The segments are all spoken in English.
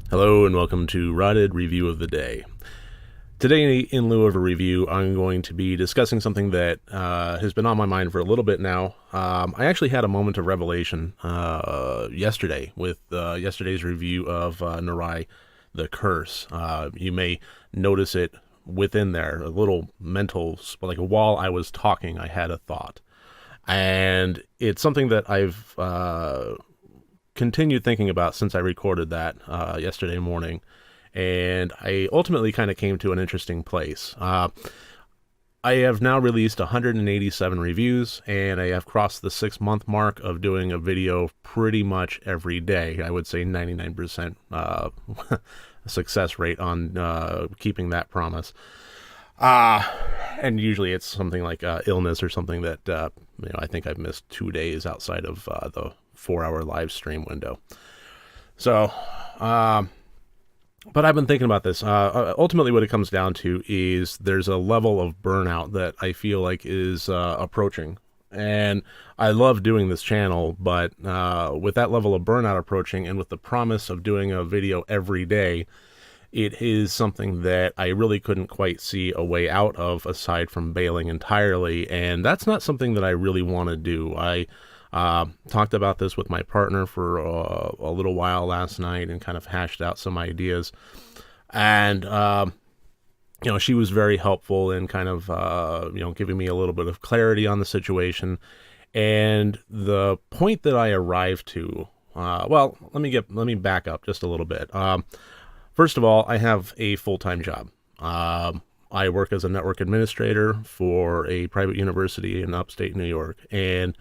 Hello and welcome to RotD Review of the Day. Today, in lieu of a review, I'm going to be discussing something that has been on my mind for a little bit now. I actually had a moment of revelation yesterday with yesterday's review of Narai, The Curse. You may notice it within there, a little mental, like while I was talking, I had a thought. And it's something that I've continued thinking about since I recorded that yesterday morning, and I ultimately kind of came to an interesting place. I have now released 187 reviews, and I have crossed the 6-month mark of doing a video pretty much every day. I would say 99% success rate on keeping that promise. And usually it's something like illness or something that I think I've missed 2 days outside of the 4-hour live stream window. So, but I've been thinking about this. Ultimately, what it comes down to is there's a level of burnout that I feel like is approaching. And I love doing this channel, but with that level of burnout approaching and with the promise of doing a video every day, it is something that I really couldn't quite see a way out of aside from bailing entirely. And that's not something that I really want to do. I talked about this with my partner for a little while last night and kind of hashed out some ideas. And, she was very helpful in kind of, giving me a little bit of clarity on the situation. And the point that I arrived to, let me back up just a little bit. First of all, I have a full-time job. I work as a network administrator for a private university in upstate New York, and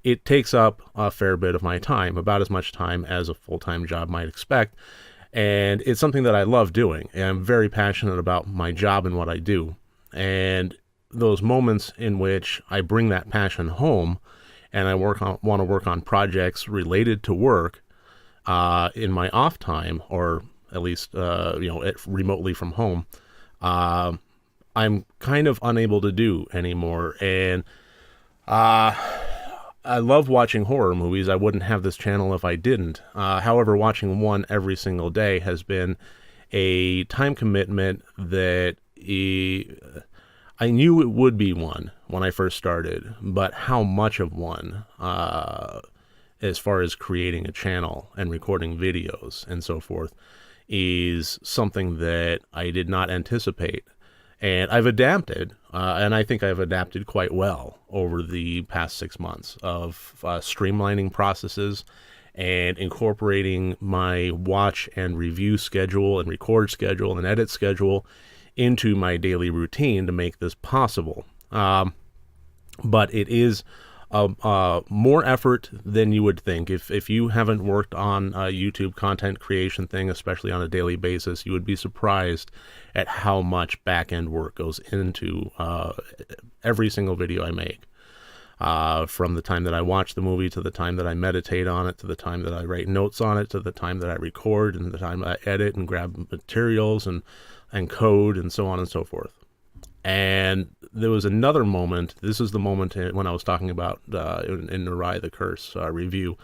it takes up a fair bit of my time, about as much time as a full-time job might expect. And it's something that I love doing. And I'm very passionate about my job and what I do. And those moments in which I bring that passion home and I want to work on projects related to work in my off time, or at least, remotely from home, I'm kind of unable to do anymore. And I love watching horror movies. I wouldn't have this channel if I didn't. However, watching one every single day has been a time commitment that I knew it would be one when I first started, but how much of one, as far as creating a channel and recording videos and so forth, is something that I did not anticipate. And I've adapted, and I think I've adapted quite well over the past 6 months of streamlining processes and incorporating my watch and review schedule and record schedule and edit schedule into my daily routine to make this possible. But it is more effort than you would think. If you haven't worked on a YouTube content creation thing, especially on a daily basis, you would be surprised at how much back-end work goes into every single video I make. From the time that I watch the movie, to the time that I meditate on it, to the time that I write notes on it, to the time that I record, and the time I edit and grab materials and code and so on and so forth. And there was another moment. This is the moment when I was talking about in Narai, The Curse review,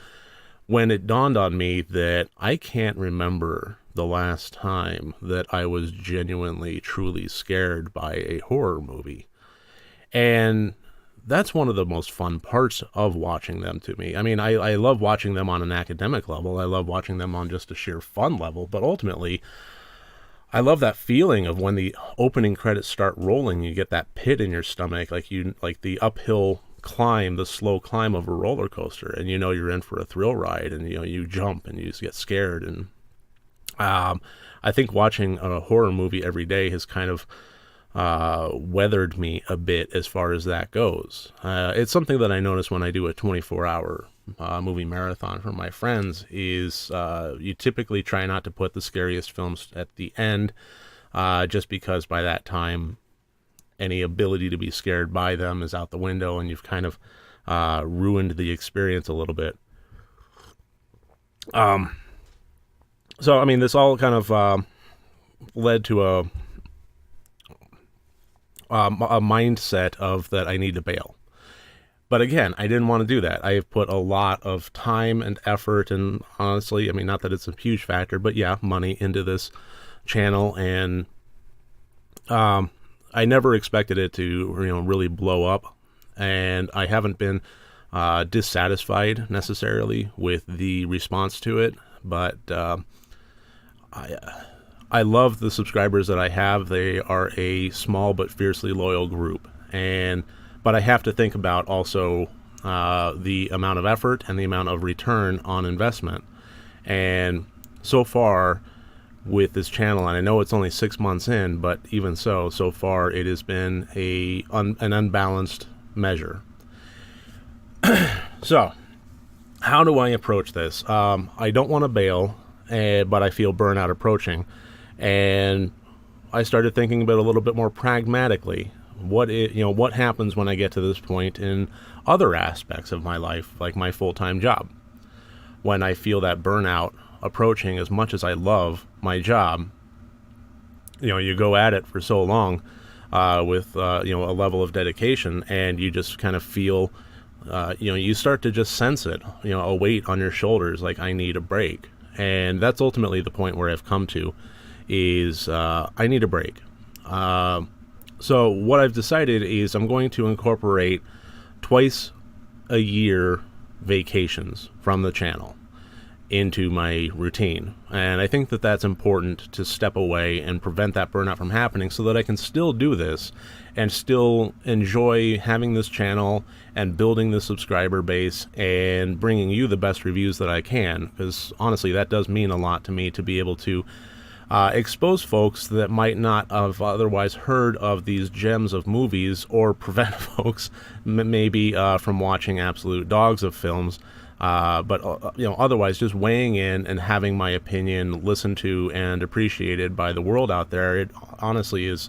when it dawned on me that I can't remember the last time that I was genuinely, truly scared by a horror movie. And that's one of the most fun parts of watching them to me. I mean, I love watching them on an academic level. I love watching them on just a sheer fun level. But ultimately, I love that feeling of when the opening credits start rolling, you get that pit in your stomach, like the uphill climb, the slow climb of a roller coaster, and you're in for a thrill ride, and you jump and you just get scared. And I think watching a horror movie every day has kind of weathered me a bit as far as that goes. It's something that I notice when I do a 24-hour movie marathon for my friends is you typically try not to put the scariest films at the end, just because by that time any ability to be scared by them is out the window, and you've kind of ruined the experience a little bit. So I mean, this all kind of led to a mindset of that I need to bail. But again, I didn't want to do that. I have put a lot of time and effort, and honestly, I mean, not that it's a huge factor, but yeah, money into this channel, and I never expected it to, really blow up, and I haven't been dissatisfied necessarily with the response to it, but I I love the subscribers that I have. They are a small but fiercely loyal group, but I have to think about also the amount of effort and the amount of return on investment. And so far with this channel, and I know it's only 6 months in, but even so far it has been an unbalanced measure. So, how do I approach this? I don't want to bail, but I feel burnout approaching, and I started thinking about it a little bit more pragmatically. What happens when I get to this point in other aspects of my life, like my full-time job? When I feel that burnout approaching, as much as I love my job, you go at it for so long with a level of dedication, and you just kind of feel, you start to just sense it, a weight on your shoulders, like I need a break. And that's ultimately the point where I've come to, is I need a break. So what I've decided is I'm going to incorporate twice a year vacations from the channel into my routine. And I think that that's important to step away and prevent that burnout from happening, so that I can still do this and still enjoy having this channel and building the subscriber base and bringing you the best reviews that I can, because honestly that does mean a lot to me, to be able to expose folks that might not have otherwise heard of these gems of movies, or prevent folks maybe from watching absolute dogs of films, but otherwise just weighing in and having my opinion listened to and appreciated by the world out there. It honestly is,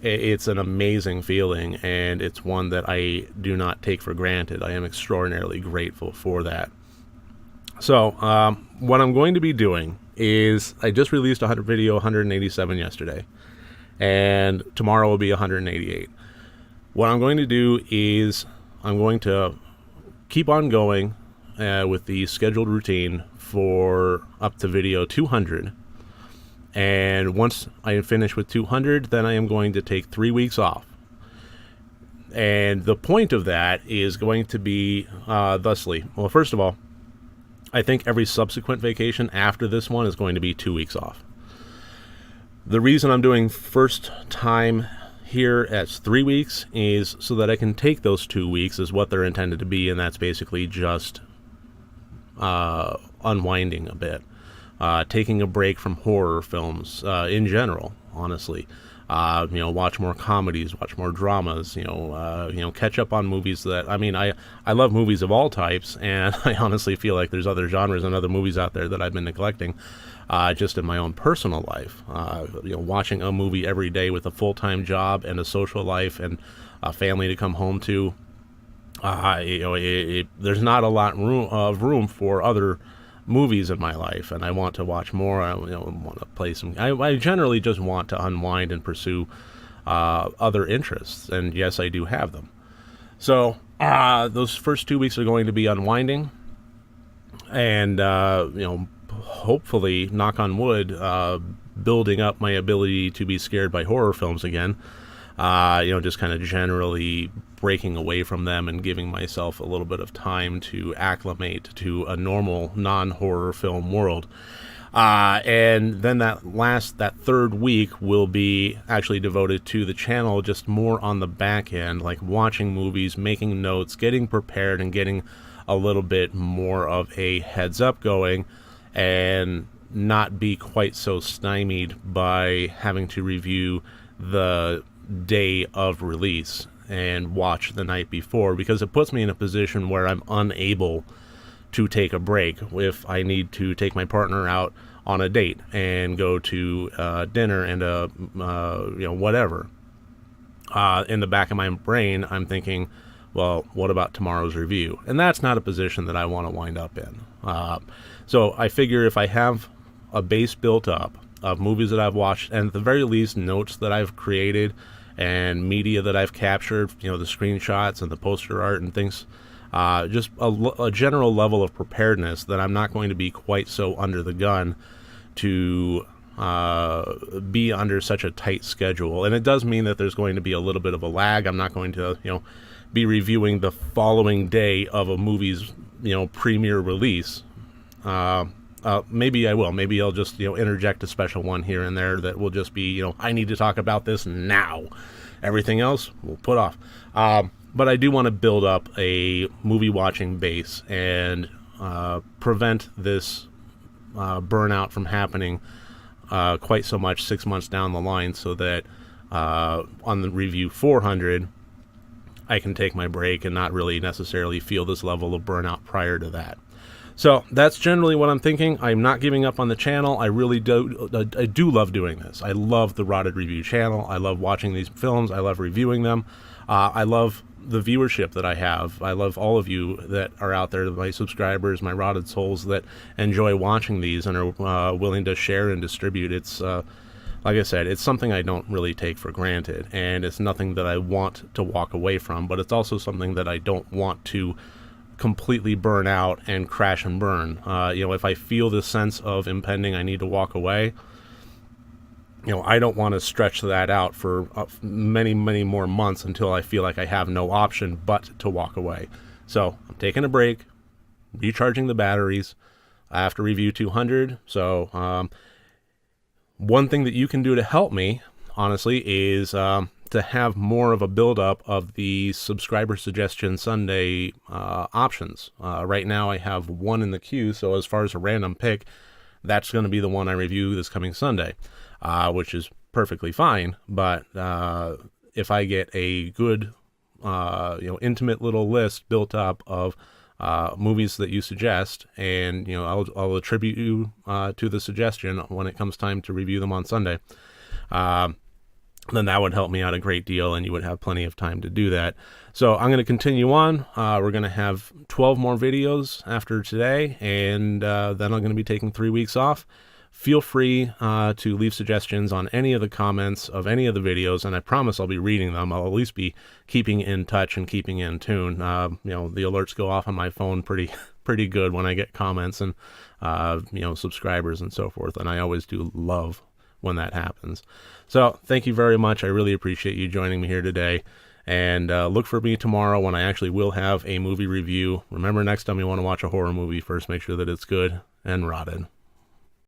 it's an amazing feeling, and it's one that I do not take for granted. I am extraordinarily grateful for that. So what I'm going to be doing is, I just released a video 187 yesterday, and tomorrow will be 188. What I'm going to do is I'm going to keep on going with the scheduled routine for up to video 200. And once I am finished with 200, then I am going to take 3 weeks off. And the point of that is going to be thusly. Well, first of all, I think every subsequent vacation after this one is going to be 2 weeks off. The reason I'm doing first time here as 3 weeks is so that I can take those 2 weeks as what they're intended to be, and that's basically just unwinding a bit, taking a break from horror films in general, honestly. Watch more comedies, watch more dramas, catch up on movies that, I love movies of all types, and I honestly feel like there's other genres and other movies out there that I've been neglecting, just in my own personal life. Watching a movie every day with a full-time job and a social life and a family to come home to, there's not a lot of room for other movies in my life, and I want to watch more. I want to play some. I generally just want to unwind and pursue other interests, and yes, I do have them. So those first 2 weeks are going to be unwinding, and hopefully, knock on wood, building up my ability to be scared by horror films again. Just kind of generally breaking away from them and giving myself a little bit of time to acclimate to a normal non-horror film world. And then that third week will be actually devoted to the channel, just more on the back end, like watching movies, making notes, getting prepared, and getting a little bit more of a heads up going, and not be quite so stymied by having to review the day of release and watch the night before, because it puts me in a position where I'm unable to take a break. If I need to take my partner out on a date and go to dinner and whatever, in the back of my brain I'm thinking, well, what about tomorrow's review? And that's not a position that I want to wind up in. So I figure if I have a base built up of movies that I've watched, and at the very least notes that I've created and media that I've captured, the screenshots and the poster art and things. Just a general level of preparedness that I'm not going to be quite so under the gun to be under such a tight schedule. And it does mean that there's going to be a little bit of a lag. I'm not going to, be reviewing the following day of a movie's, premiere release. Maybe I will. Maybe I'll just, interject a special one here and there that will just be, I need to talk about this now. Everything else we'll put off. But I do want to build up a movie watching base and prevent this burnout from happening quite so much 6 months down the line, so that on the review 400, I can take my break and not really necessarily feel this level of burnout prior to that. So that's generally what I'm thinking. I'm not giving up on the channel. I really do. I do love doing this. I love the RotD Review channel. I love watching these films. I love reviewing them. I love the viewership that I have. I love all of you that are out there, my subscribers, my RotD souls that enjoy watching these and are willing to share and distribute. It's like I said, it's something I don't really take for granted, and it's nothing that I want to walk away from, but it's also something that I don't want to completely burn out and crash and burn. If I feel this sense of impending, I need to walk away, I don't want to stretch that out for many, many more months until I feel like I have no option but to walk away. So I'm taking a break, recharging the batteries after review 200. So one thing that you can do to help me, honestly, is to have more of a buildup of the subscriber suggestion Sunday options. Right now I have one in the queue, so as far as a random pick, that's going to be the one I review this coming Sunday, which is perfectly fine. But if I get a good, intimate little list built up of movies that you suggest, and I'll attribute you to the suggestion when it comes time to review them on Sunday, then that would help me out a great deal, and you would have plenty of time to do that. So I'm going to continue on. We're going to have 12 more videos after today, and then I'm going to be taking 3 weeks off. Feel free to leave suggestions on any of the comments of any of the videos, and I promise I'll be reading them. I'll at least be keeping in touch and keeping in tune. The alerts go off on my phone pretty good when I get comments and subscribers and so forth, and I always do love when that happens. So thank you very much. I really appreciate you joining me here today, and look for me tomorrow when I actually will have a movie review. Remember, next time you want to watch a horror movie, first make sure that it's good and rotted.